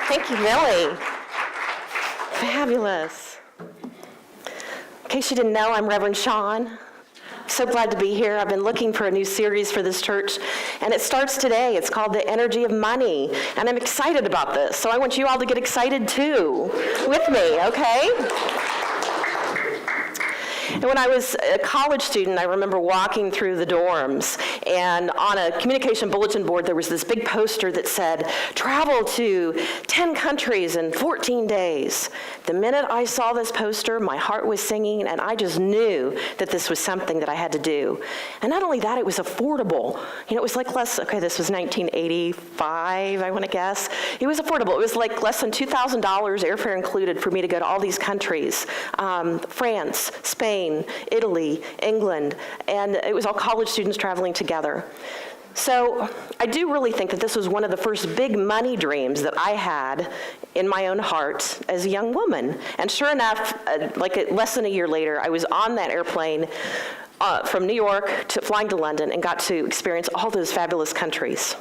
Thank you, Millie. Fabulous. In case you didn't know, I'm Reverend Shawn. So glad to be here. I've been looking for a new series for this church, and it starts today. It's called The Energy of Money, and I'm excited about this. So I want you all to get excited too with me, okay? And when I was a college student, I remember walking through the dorms, and on a communication bulletin board, there was this big poster that said, travel to 10 countries in 14 days. The minute I saw this poster, my heart was singing, and I just knew that this was something that I had to do. And not only that, it was affordable. You know, it was like this was 1985, I want to guess. It was affordable. It was like less than $2,000, airfare included, for me to go to all these countries. France, Spain, Italy, England, and it was all college students traveling together. So I do really think that this was one of the first big money dreams that I had in my own heart as a young woman. And sure enough, less than a year later, I was on that airplane from New York flying to London and got to experience all those fabulous countries.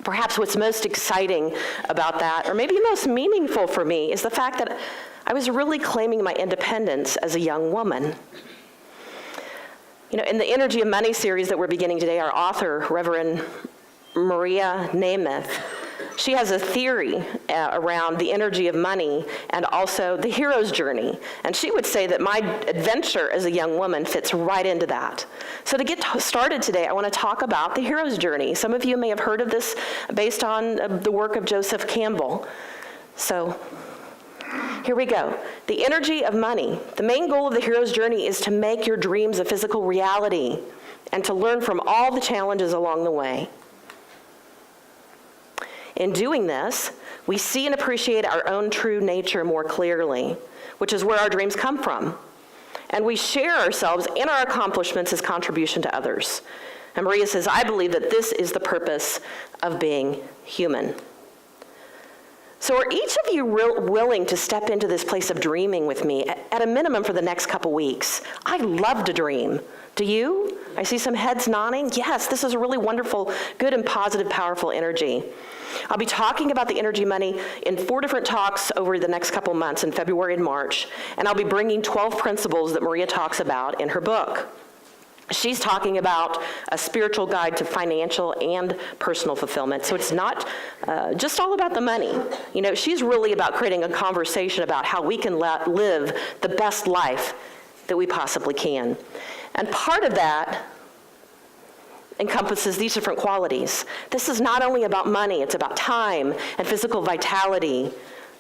Perhaps what's most exciting about that, or maybe most meaningful for me, is the fact that I was really claiming my independence as a young woman. You know, in the Energy of Money series that we're beginning today, our author, Reverend Maria Nemeth, she has a theory around the energy of money and also the hero's journey. And she would say that my adventure as a young woman fits right into that. So to get started today, I want to talk about the hero's journey. Some of you may have heard of this based on the work of Joseph Campbell. So here we go. The energy of money. The main goal of the hero's journey is to make your dreams a physical reality and to learn from all the challenges along the way. In doing this, we see and appreciate our own true nature more clearly, which is where our dreams come from. And we share ourselves and our accomplishments as contribution to others. And Maria says, I believe that this is the purpose of being human. So are each of you willing to step into this place of dreaming with me, at a minimum for the next couple weeks? I love to dream. Do you? I see some heads nodding. Yes, this is a really wonderful, good and positive, powerful energy. I'll be talking about the energy money in 4 different talks over the next couple months in February and March, and I'll be bringing 12 principles that Maria talks about in her book. She's talking about a spiritual guide to financial and personal fulfillment. So it's not just all about the money. You know, she's really about creating a conversation about how we can live the best life that we possibly can. And part of that encompasses these different qualities. This is not only about money, it's about time and physical vitality,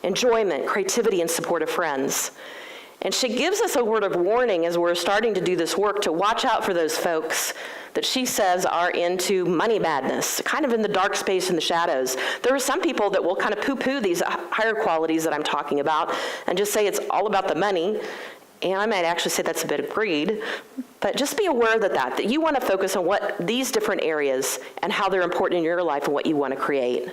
enjoyment, creativity, and support of friends. And she gives us a word of warning as we're starting to do this work to watch out for those folks that she says are into money madness, kind of in the dark space in the shadows. There are some people that will kind of poo-poo these higher qualities that I'm talking about and just say it's all about the money. And I might actually say that's a bit of greed. But just be aware that you want to focus on what these different areas and how they're important in your life and what you want to create.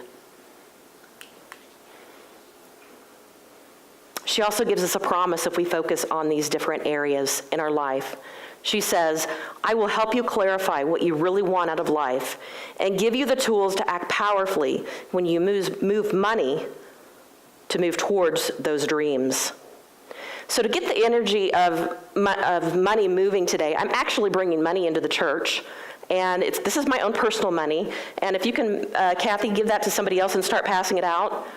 She also gives us a promise if we focus on these different areas in our life. She says, I will help you clarify what you really want out of life and give you the tools to act powerfully when you move money to move towards those dreams. So to get the energy of money moving today, I'm actually bringing money into the church. And this is my own personal money. And if you can, Kathy, give that to somebody else and start passing it out.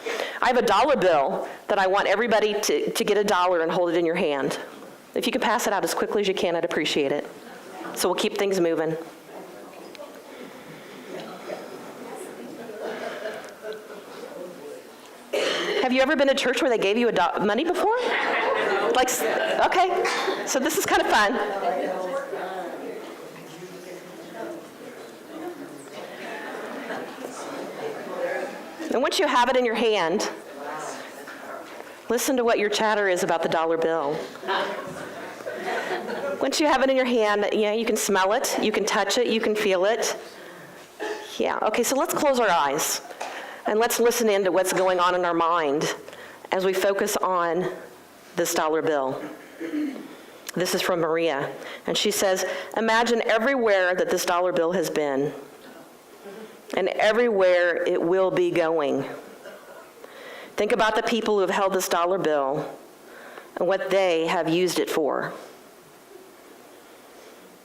I have a $1 bill that I want everybody to get $1 and hold it in your hand. If you could pass it out as quickly as you can, I'd appreciate it. So we'll keep things moving. Have you ever been to church where they gave you money before? Okay, so this is kind of fun. And once you have it in your hand, listen to what your chatter is about the $1 bill. Once you have it in your hand, you can smell it, you can touch it, you can feel it. Yeah, okay, so let's close our eyes and let's listen into what's going on in our mind as we focus on this $1 bill. This is from Maria, and she says, imagine everywhere that this $1 bill has been and everywhere it will be going. Think about the people who have held this dollar bill and what they have used it for.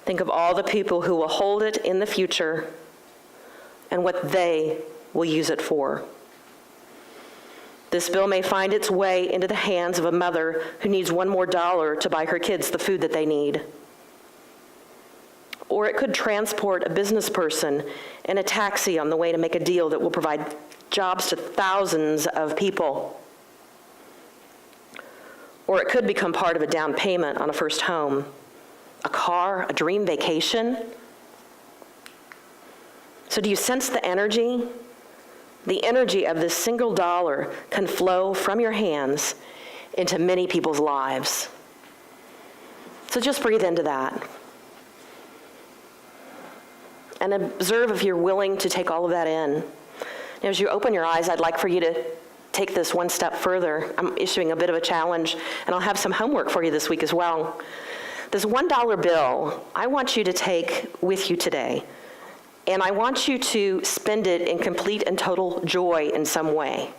Think of all the people who will hold it in the future and what they will use it for. This bill may find its way into the hands of a mother who needs one more dollar to buy her kids the food that they need. Or it could transport a business person in a taxi on the way to make a deal that will provide jobs to thousands of people. Or it could become part of a down payment on a first home, a car, a dream vacation. So do you sense the energy? The energy of this single dollar can flow from your hands into many people's lives. So just breathe into that. And observe if you're willing to take all of that in. Now, as you open your eyes, I'd like for you to take this one step further. I'm issuing a bit of a challenge, and I'll have some homework for you this week as well. This $1 bill, I want you to take with you today. And I want you to spend it in complete and total joy in some way.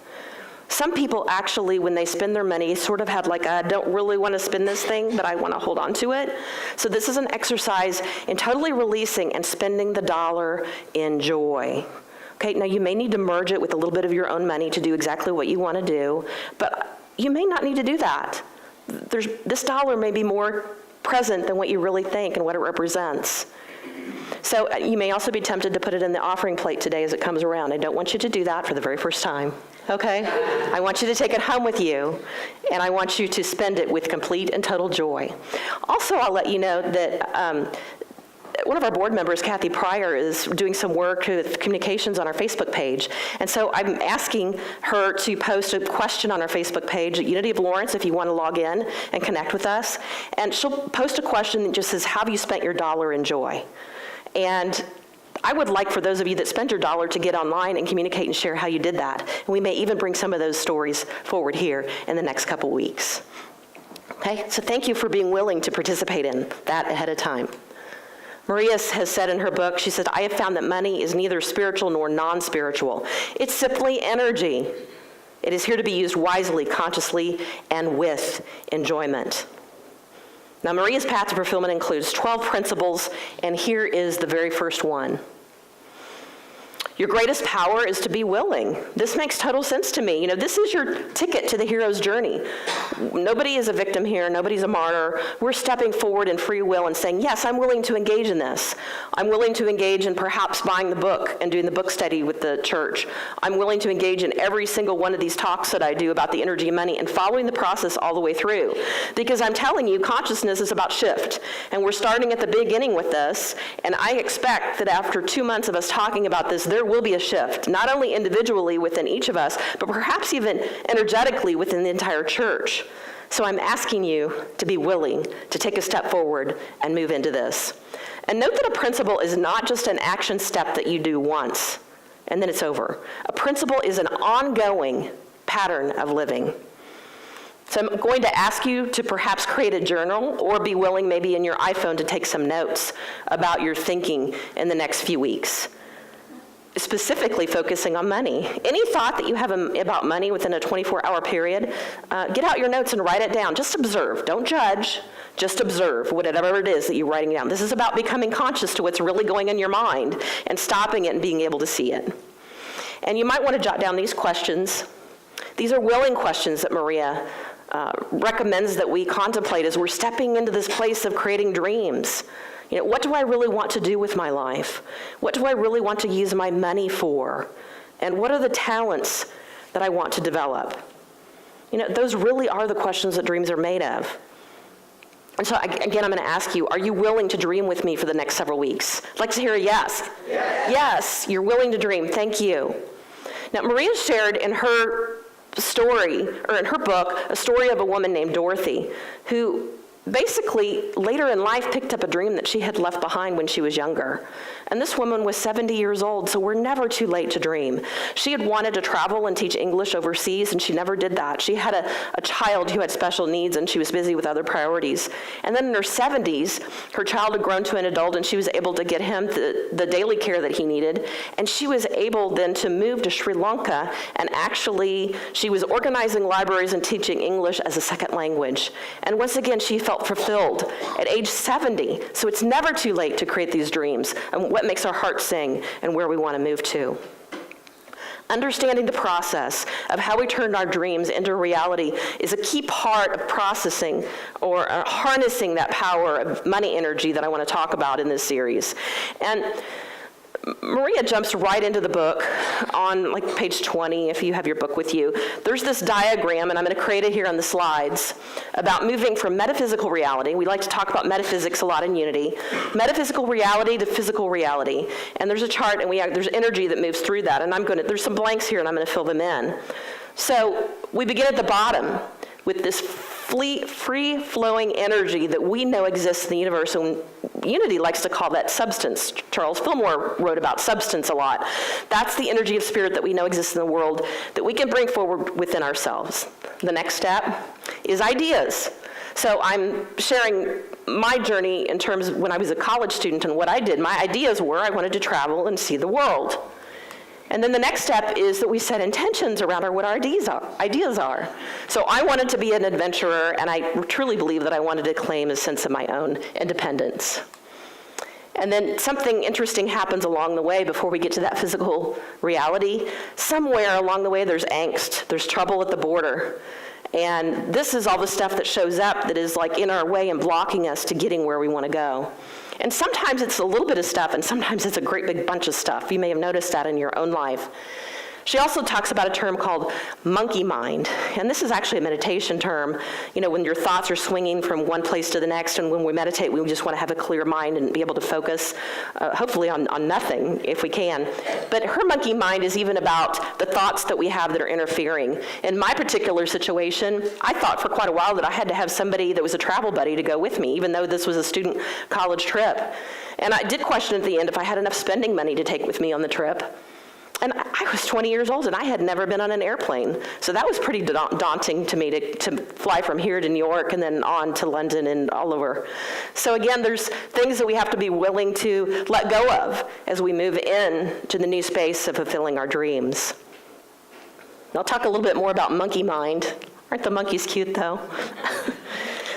Some people actually, when they spend their money, sort of have like, I don't really want to spend this thing, but I want to hold on to it. So this is an exercise in totally releasing and spending the dollar in joy. Okay, now you may need to merge it with a little bit of your own money to do exactly what you want to do, but you may not need to do that. This dollar may be more present than what you really think and what it represents. So you may also be tempted to put it in the offering plate today as it comes around. I don't want you to do that for the very first time, okay? I want you to take it home with you, and I want you to spend it with complete and total joy. Also, I'll let you know that one of our board members, Kathy Pryor, is doing some work with communications on our Facebook page. And so I'm asking her to post a question on our Facebook page at Unity of Lawrence if you want to log in and connect with us. And she'll post a question that just says, how have you spent your dollar in joy? And I would like for those of you that spent your dollar to get online and communicate and share how you did that. And we may even bring some of those stories forward here in the next couple weeks. Okay, so thank you for being willing to participate in that ahead of time. Maria has said in her book, she said, I have found that money is neither spiritual nor non-spiritual. It's simply energy. It is here to be used wisely, consciously, and with enjoyment. Now, Maria's path to fulfillment includes 12 principles, and here is the very first one. Your greatest power is to be willing. This makes total sense to me. You know, this is your ticket to the hero's journey. Nobody is a victim here. Nobody's a martyr. We're stepping forward in free will and saying, yes, I'm willing to engage in this. I'm willing to engage in perhaps buying the book and doing the book study with the church. I'm willing to engage in every single one of these talks that I do about the energy of money and following the process all the way through. Because I'm telling you, consciousness is about shift. And we're starting at the beginning with this. And I expect that after 2 months of us talking about this, there will be a shift, not only individually within each of us, but perhaps even energetically within the entire church. So I'm asking you to be willing to take a step forward and move into this. And note that a principle is not just an action step that you do once, and then it's over. A principle is an ongoing pattern of living. So I'm going to ask you to perhaps create a journal or be willing maybe in your iPhone to take some notes about your thinking in the next few weeks, specifically focusing on money. Any thought that you have about money within a 24-hour period, get out your notes and write it down. Just observe. Don't judge. Just observe whatever it is that you're writing down. This is about becoming conscious to what's really going in your mind and stopping it and being able to see it. And you might want to jot down these questions. These are willing questions that Maria recommends that we contemplate as we're stepping into this place of creating dreams. You know, what do I really want to do with my life? What do I really want to use my money for? And what are the talents that I want to develop? You know, those really are the questions that dreams are made of. And so again, I'm going to ask you, are you willing to dream with me for the next several weeks? I'd like to hear a yes. Yes, yes, you're willing to dream. Thank you. Now, Maria shared in her story, or in her book, a story of a woman named Dorothy, who basically later in life picked up a dream that she had left behind when she was younger. And this woman was 70 years old, so we're never too late to dream. She had wanted to travel and teach English overseas, and she never did that. She had a child who had special needs, and she was busy with other priorities. And then in her 70s, her child had grown to an adult, and she was able to get him the daily care that he needed. And she was able then to move to Sri Lanka, and actually, she was organizing libraries and teaching English as a second language. And once again, she felt fulfilled at age 70. So it's never too late to create these dreams and what makes our heart sing and where we want to move to. Understanding the process of how we turn our dreams into reality is a key part of processing or harnessing that power of money energy that I want to talk about in this series. And Maria jumps right into the book on like page 20, if you have your book with you. There's this diagram, and I'm going to create it here on the slides, about moving from metaphysical reality. We like to talk about metaphysics a lot in Unity. Metaphysical reality to physical reality. And there's a chart, and there's energy that moves through that. And there's some blanks here, and I'm going to fill them in. So we begin at the bottom with this free-flowing energy that we know exists in the universe, and Unity likes to call that substance. Charles Fillmore wrote about substance a lot. That's the energy of spirit that we know exists in the world that we can bring forward within ourselves. The next step is ideas. So I'm sharing my journey in terms of when I was a college student and what I did. My ideas were I wanted to travel and see the world. And then the next step is that we set intentions around what our ideas are. So I wanted to be an adventurer, and I truly believe that I wanted to claim a sense of my own independence. And then something interesting happens along the way before we get to that physical reality. Somewhere along the way there's angst, there's trouble at the border. And this is all the stuff that shows up that is like in our way and blocking us to getting where we want to go. And sometimes it's a little bit of stuff, and sometimes it's a great big bunch of stuff. You may have noticed that in your own life. She also talks about a term called monkey mind. And this is actually a meditation term, when your thoughts are swinging from one place to the next, and when we meditate, we just want to have a clear mind and be able to focus, hopefully on nothing, if we can. But her monkey mind is even about the thoughts that we have that are interfering. In my particular situation, I thought for quite a while that I had to have somebody that was a travel buddy to go with me, even though this was a student college trip. And I did question at the end if I had enough spending money to take with me on the trip. And I was 20 years old, and I had never been on an airplane. So that was pretty daunting to me to fly from here to New York and then on to London and all over. So again, there's things that we have to be willing to let go of as we move in to the new space of fulfilling our dreams. I'll talk a little bit more about monkey mind. Aren't the monkeys cute, though?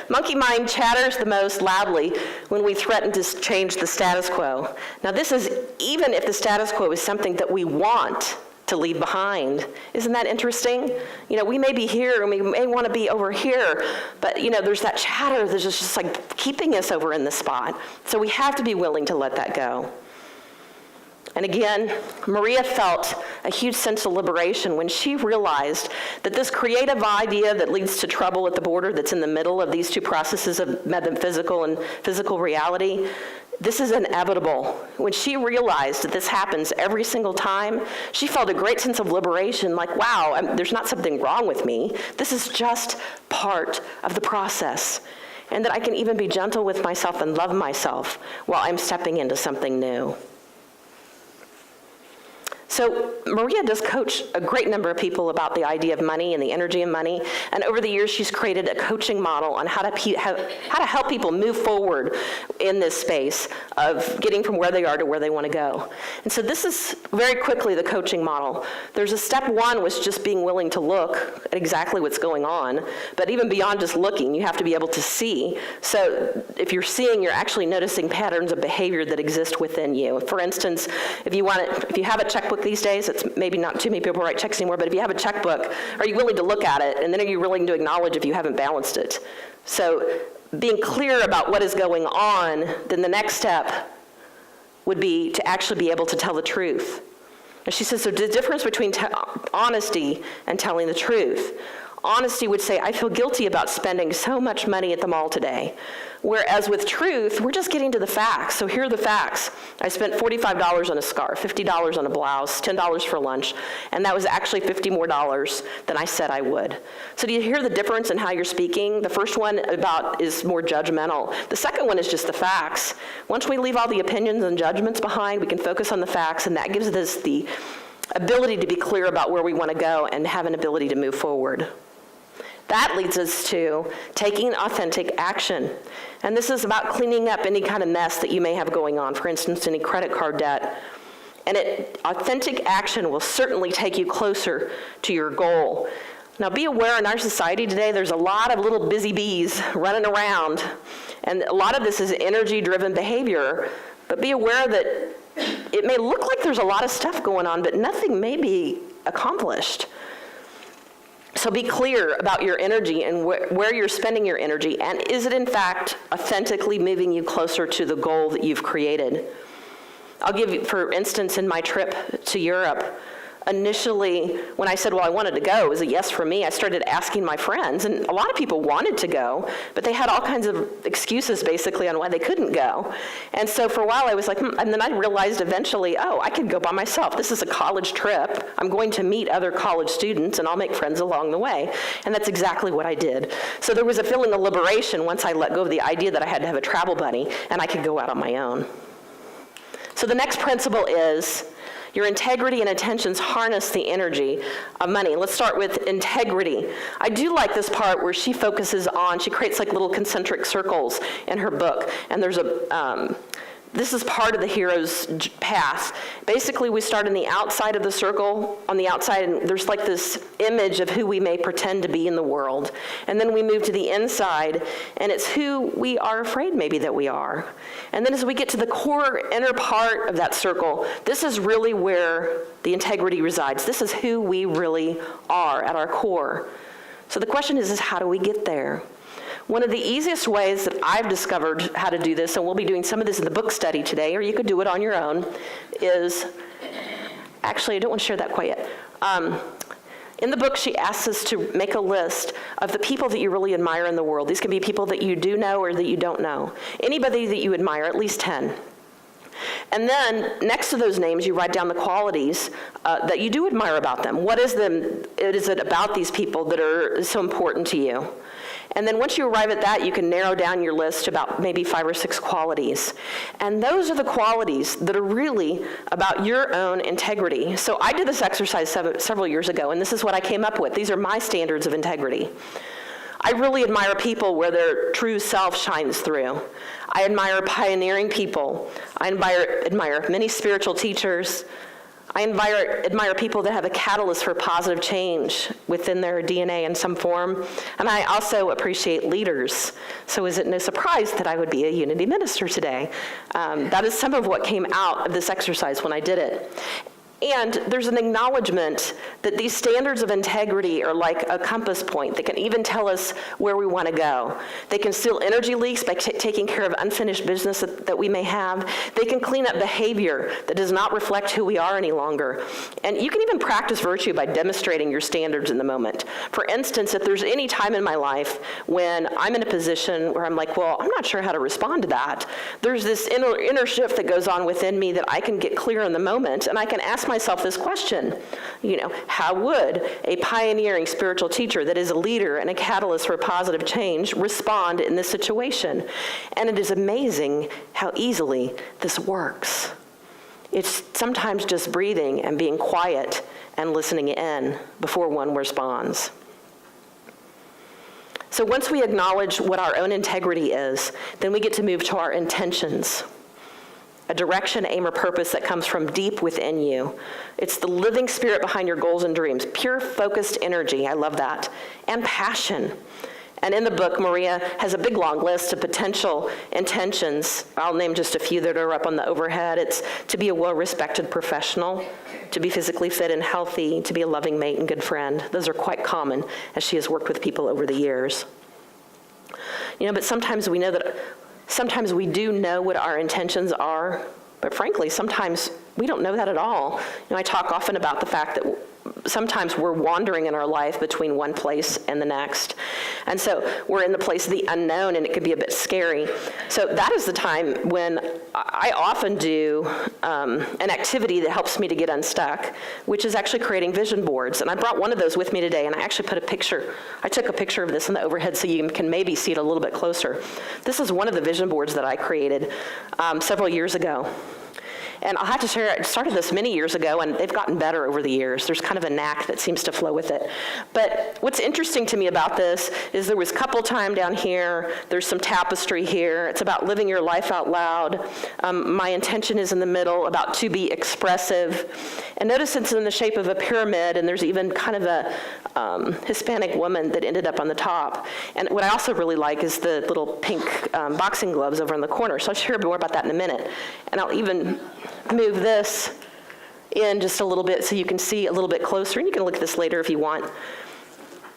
Monkey mind chatters the most loudly when we threaten to change the status quo. Now this is even if the status quo is something that we want to leave behind. Isn't that interesting? We may be here and we may want to be over here, but there's that chatter that's just like keeping us over in the spot. So we have to be willing to let that go. And again, Maria felt a huge sense of liberation when she realized that this creative idea that leads to trouble at the border, that's in the middle of these two processes of metaphysical and physical reality, this is inevitable. When she realized that this happens every single time, she felt a great sense of liberation, like, wow, there's not something wrong with me. This is just part of the process. And that I can even be gentle with myself and love myself while I'm stepping into something new. So Maria does coach a great number of people about the idea of money and the energy of money. And over the years, she's created a coaching model on how to help people move forward in this space of getting from where they are to where they want to go. And so this is very quickly the coaching model. There's a step one, was just being willing to look at exactly what's going on. But even beyond just looking, you have to be able to see. So if you're seeing, you're actually noticing patterns of behavior that exist within you. For instance, if you have a checkbook these days, it's maybe not too many people write checks anymore, but if you have a checkbook, are you willing to look at it? And then are you willing to acknowledge if you haven't balanced it? So being clear about what is going on, then the next step would be to actually be able to tell the truth. And she says, so the difference between honesty and telling the truth. Honesty would say, I feel guilty about spending so much money at the mall today. Whereas with truth, we're just getting to the facts. So here are the facts. I spent $45 on a scarf, $50 on a blouse, $10 for lunch, and that was actually $50 more than I said I would. So do you hear the difference in how you're speaking? The first one is more judgmental. The second one is just the facts. Once we leave all the opinions and judgments behind, we can focus on the facts, and that gives us the ability to be clear about where we want to go and have an ability to move forward. That leads us to taking authentic action. And this is about cleaning up any kind of mess that you may have going on, for instance, any credit card debt. And authentic action will certainly take you closer to your goal. Now be aware, in our society today, there's a lot of little busy bees running around. And a lot of this is energy-driven behavior. But be aware that it may look like there's a lot of stuff going on, but nothing may be accomplished. So be clear about your energy and where you're spending your energy, and is it in fact authentically moving you closer to the goal that you've created? I'll give you, for instance, in my trip to Europe, initially, when I said, well, I wanted to go, it was a yes for me. I started asking my friends, and a lot of people wanted to go, but they had all kinds of excuses, basically, on why they couldn't go. And so for a while, I was like, and then I realized eventually, I could go by myself. This is a college trip. I'm going to meet other college students, and I'll make friends along the way. And that's exactly what I did. So there was a feeling of liberation once I let go of the idea that I had to have a travel buddy, and I could go out on my own. So the next principle is, your integrity and intentions harness the energy of money. Let's start with integrity. I do like this part where she focuses on, she creates like little concentric circles in her book. And there's this is part of the hero's path. Basically, we start on the outside of the circle, on the outside, and there's like this image of who we may pretend to be in the world. And then we move to the inside, and it's who we are afraid maybe that we are. And then as we get to the core inner part of that circle, this is really where the integrity resides. This is who we really are at our core. So the question is how do we get there? One of the easiest ways that I've discovered how to do this, and we'll be doing some of this in the book study today, or you could do it on your own, is, actually I don't want to share that quite yet. In the book, she asks us to make a list of the people that you really admire in the world. These can be people that you do know or that you don't know. Anybody that you admire, at least 10. And then next to those names, you write down the qualities that you do admire about them. What is it about these people that are so important to you? And then once you arrive at that, you can narrow down your list to about maybe 5 or 6 qualities. And those are the qualities that are really about your own integrity. So I did this exercise several years ago, and this is what I came up with. These are my standards of integrity. I really admire people where their true self shines through. I admire pioneering people. I admire many spiritual teachers. I admire people that have a catalyst for positive change within their DNA in some form. And I also appreciate leaders. So is it no surprise that I would be a Unity minister today? That is some of what came out of this exercise when I did it. And there's an acknowledgement that these standards of integrity are like a compass point. They can even tell us where we want to go. They can seal energy leaks by taking care of unfinished business that we may have. They can clean up behavior that does not reflect who we are any longer. And you can even practice virtue by demonstrating your standards in the moment. For instance, if there's any time in my life when I'm in a position where I'm like, well, I'm not sure how to respond to that, there's this inner shift that goes on within me that I can get clear in the moment, and I can ask myself this question, how would a pioneering spiritual teacher that is a leader and a catalyst for positive change respond in this situation? And it is amazing how easily this works. It's sometimes just breathing and being quiet and listening in before one responds. So once we acknowledge what our own integrity is, then we get to move to our intentions. A direction, aim, or purpose that comes from deep within you. It's the living spirit behind your goals and dreams. Pure, focused energy, I love that. And passion. And in the book, Maria has a big, long list of potential intentions. I'll name just a few that are up on the overhead. It's to be a well-respected professional, to be physically fit and healthy, to be a loving mate and good friend. Those are quite common as she has worked with people over the years. But sometimes we do know what our intentions are, but frankly, sometimes We don't know that at all. I talk often about the fact that sometimes we're wandering in our life between one place and the next. And so we're in the place of the unknown, and it could be a bit scary. So that is the time when I often do an activity that helps me to get unstuck, which is actually creating vision boards. And I brought one of those with me today, and I actually took a picture of this in the overhead so you can maybe see it a little bit closer. This is one of the vision boards that I created several years ago. And I'll have to share, I started this many years ago, and they've gotten better over the years. There's kind of a knack that seems to flow with it. But what's interesting to me about this is there was couple time down here. There's some tapestry here. It's about living your life out loud. My intention is in the middle, about to be expressive. And notice it's in the shape of a pyramid, and there's even kind of a Hispanic woman that ended up on the top. And what I also really like is the little pink boxing gloves over in the corner. So I'll share more about that in a minute. And I'll even move this in just a little bit so you can see a little bit closer, and you can look at this later if you want.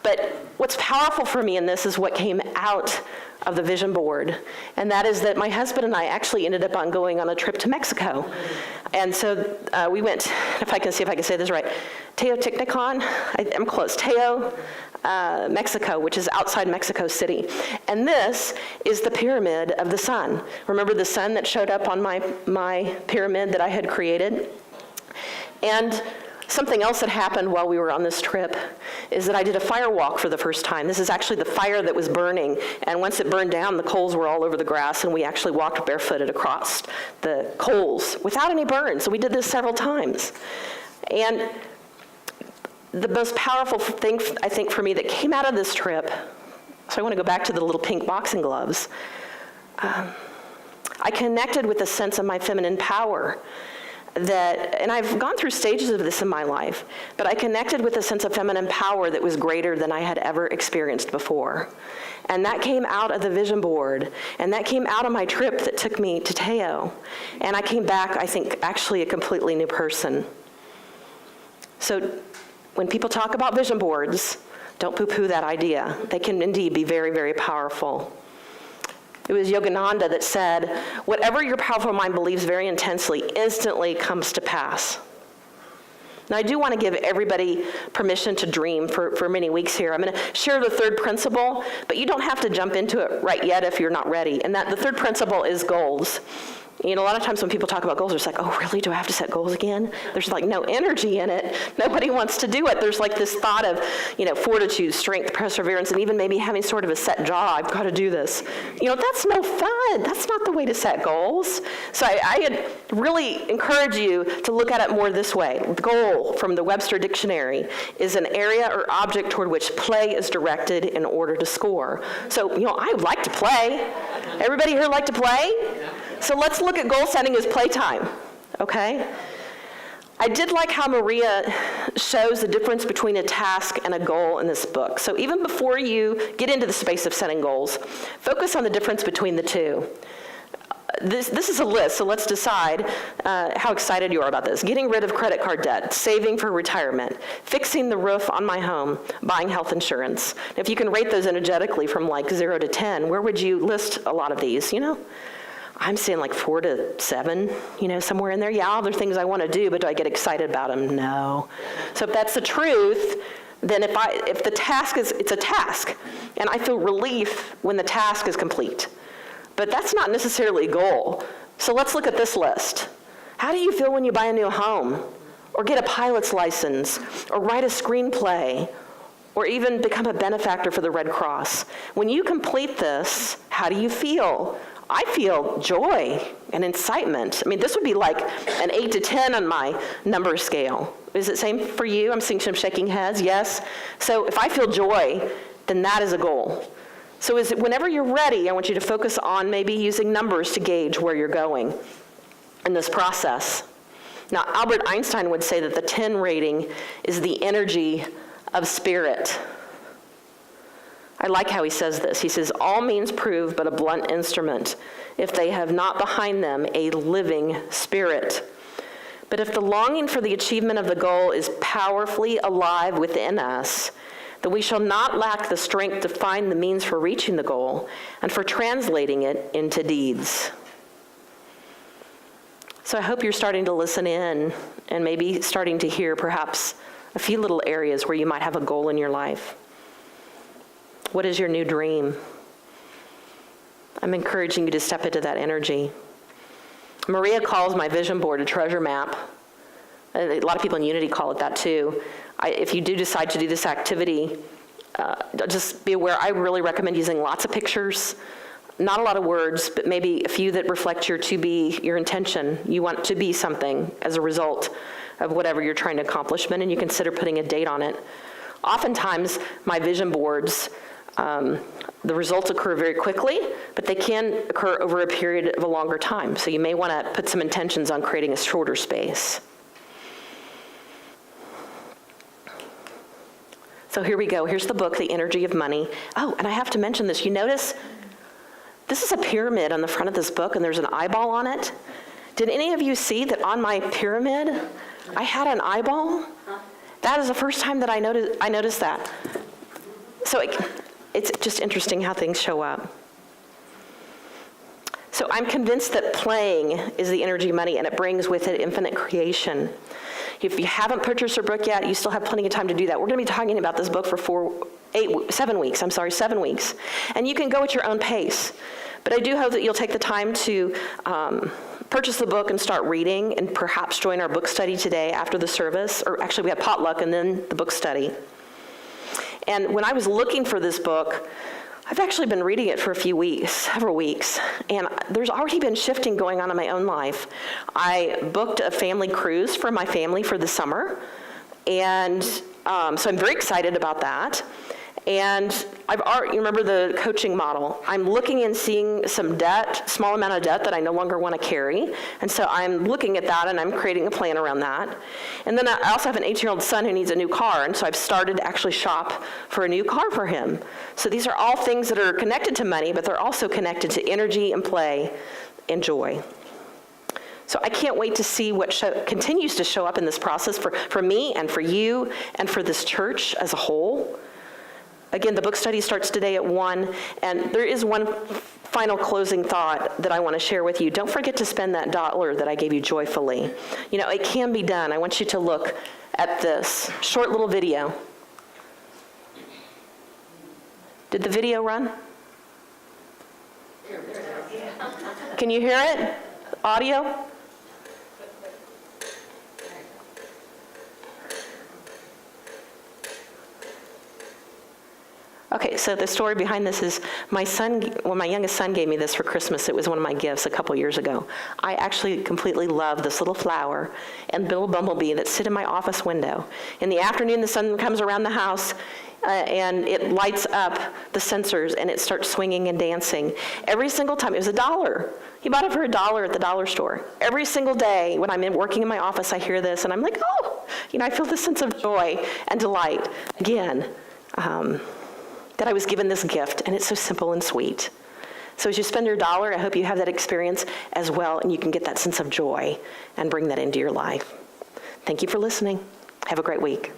But what's powerful for me in this is what came out of the vision board, and that is that my husband and I actually ended up going on a trip to Mexico. And so we went, if I can say this right, Teotihuacan, I'm close, Mexico, which is outside Mexico City. And this is the pyramid of the sun. Remember the sun that showed up on my pyramid that I had created? And something else that happened while we were on this trip is that I did a fire walk for the first time. This is actually the fire that was burning, and once it burned down, the coals were all over the grass, and we actually walked barefooted across the coals without any burns. So we did this several times. And the most powerful thing, I think, for me that came out of this trip, so I want to go back to the little pink boxing gloves, I connected with a sense of my feminine power. And I've gone through stages of this in my life, but I connected with a sense of feminine power that was greater than I had ever experienced before. And that came out of the vision board, and that came out of my trip that took me to Teo. And I came back, I think, actually a completely new person. So when people talk about vision boards, don't poo-poo that idea. They can indeed be very, very powerful. It was Yogananda that said, whatever your powerful mind believes very intensely, instantly comes to pass. Now, I do want to give everybody permission to dream for many weeks here. I'm going to share the third principle, but you don't have to jump into it right yet if you're not ready. And that the third principle is goals. A lot of times when people talk about goals, it's like, oh, really? Do I have to set goals again? There's like no energy in it. Nobody wants to do it. There's like this thought of, fortitude, strength, perseverance, and even maybe having sort of a set jaw. I've got to do this. That's no fun. That's not the way to set goals. So I really encourage you to look at it more this way. The goal from the Webster Dictionary is an area or object toward which play is directed in order to score. So, I would like to play. Everybody here like to play? So let's look at goal setting as playtime, okay? I did like how Maria shows the difference between a task and a goal in this book. So even before you get into the space of setting goals, focus on the difference between the two. This is a list, so let's decide how excited you are about this. Getting rid of credit card debt, saving for retirement, fixing the roof on my home, buying health insurance. If you can rate those energetically from like 0 to 10, where would you list a lot of these, I'm saying like 4 to 7, somewhere in there. Yeah, there are things I want to do, but do I get excited about them? No. So if that's the truth, then if the task it's a task, and I feel relief when the task is complete. But that's not necessarily a goal. So let's look at this list. How do you feel when you buy a new home, or get a pilot's license, or write a screenplay, or even become a benefactor for the Red Cross? When you complete this, how do you feel? I feel joy and incitement. This would be like an 8 to 10 on my number scale. Is it same for you? I'm seeing some shaking heads, yes? So if I feel joy, then that is a goal. So whenever you're ready, I want you to focus on maybe using numbers to gauge where you're going in this process. Now, Albert Einstein would say that the 10 rating is the energy of spirit. I like how he says this. He says, all means prove but a blunt instrument, if they have not behind them a living spirit. But if the longing for the achievement of the goal is powerfully alive within us, then we shall not lack the strength to find the means for reaching the goal and for translating it into deeds. So I hope you're starting to listen in and maybe starting to hear perhaps a few little areas where you might have a goal in your life. What is your new dream? I'm encouraging you to step into that energy. Maria calls my vision board a treasure map. A lot of people in Unity call it that too. If you do decide to do this activity, just be aware, I really recommend using lots of pictures, not a lot of words, but maybe a few that reflect your intention. You want to be something as a result of whatever you're trying to accomplish, and you consider putting a date on it. Oftentimes, my vision boards, the results occur very quickly, but they can occur over a period of a longer time. So you may want to put some intentions on creating a shorter space. So here we go. Here's the book, The Energy of Money. Oh, and I have to mention this. You notice this is a pyramid on the front of this book, and there's an eyeball on it. Did any of you see that on my pyramid, I had an eyeball? That is the first time that I noticed that. So it's just interesting how things show up. So I'm convinced that playing is the energy of money, and it brings with it infinite creation. If you haven't purchased our book yet, you still have plenty of time to do that. We're going to be talking about this book for 7 weeks. And you can go at your own pace. But I do hope that you'll take the time to purchase the book and start reading, and perhaps join our book study today after the service. Or actually, we have potluck and then the book study. And when I was looking for this book, I've actually been reading it for several weeks, and there's already been shifting going on in my own life. I booked a family cruise for my family for the summer, and so I'm very excited about that. And you remember the coaching model. I'm looking and seeing some debt, small amount of debt that I no longer want to carry. And so I'm looking at that, and I'm creating a plan around that. And then I also have an 18-year-old son who needs a new car, and so I've started to actually shop for a new car for him. So these are all things that are connected to money, but they're also connected to energy and play and joy. So I can't wait to see what continues to show up in this process for me and for you and for this church as a whole. Again, the book study starts today at 1, and there is one final closing thought that I want to share with you. Don't forget to spend that $1 that I gave you joyfully. You know, it can be done. I want you to look at this short little video. Did the video run? Can you hear it? Audio? Okay, so the story behind this is my youngest son gave me this for Christmas. It was one of my gifts a couple years ago. I actually completely love this little flower and little bumblebee that sit in my office window. In the afternoon, the sun comes around the house, and it lights up the sensors, and it starts swinging and dancing. Every single time, it was $1. He bought it for $1 at the dollar store. Every single day when I'm working in my office, I hear this, and I'm like, oh, I feel this sense of joy and delight. Again, that I was given this gift, and it's so simple and sweet. So as you spend your $1, I hope you have that experience as well, and you can get that sense of joy and bring that into your life. Thank you for listening. Have a great week.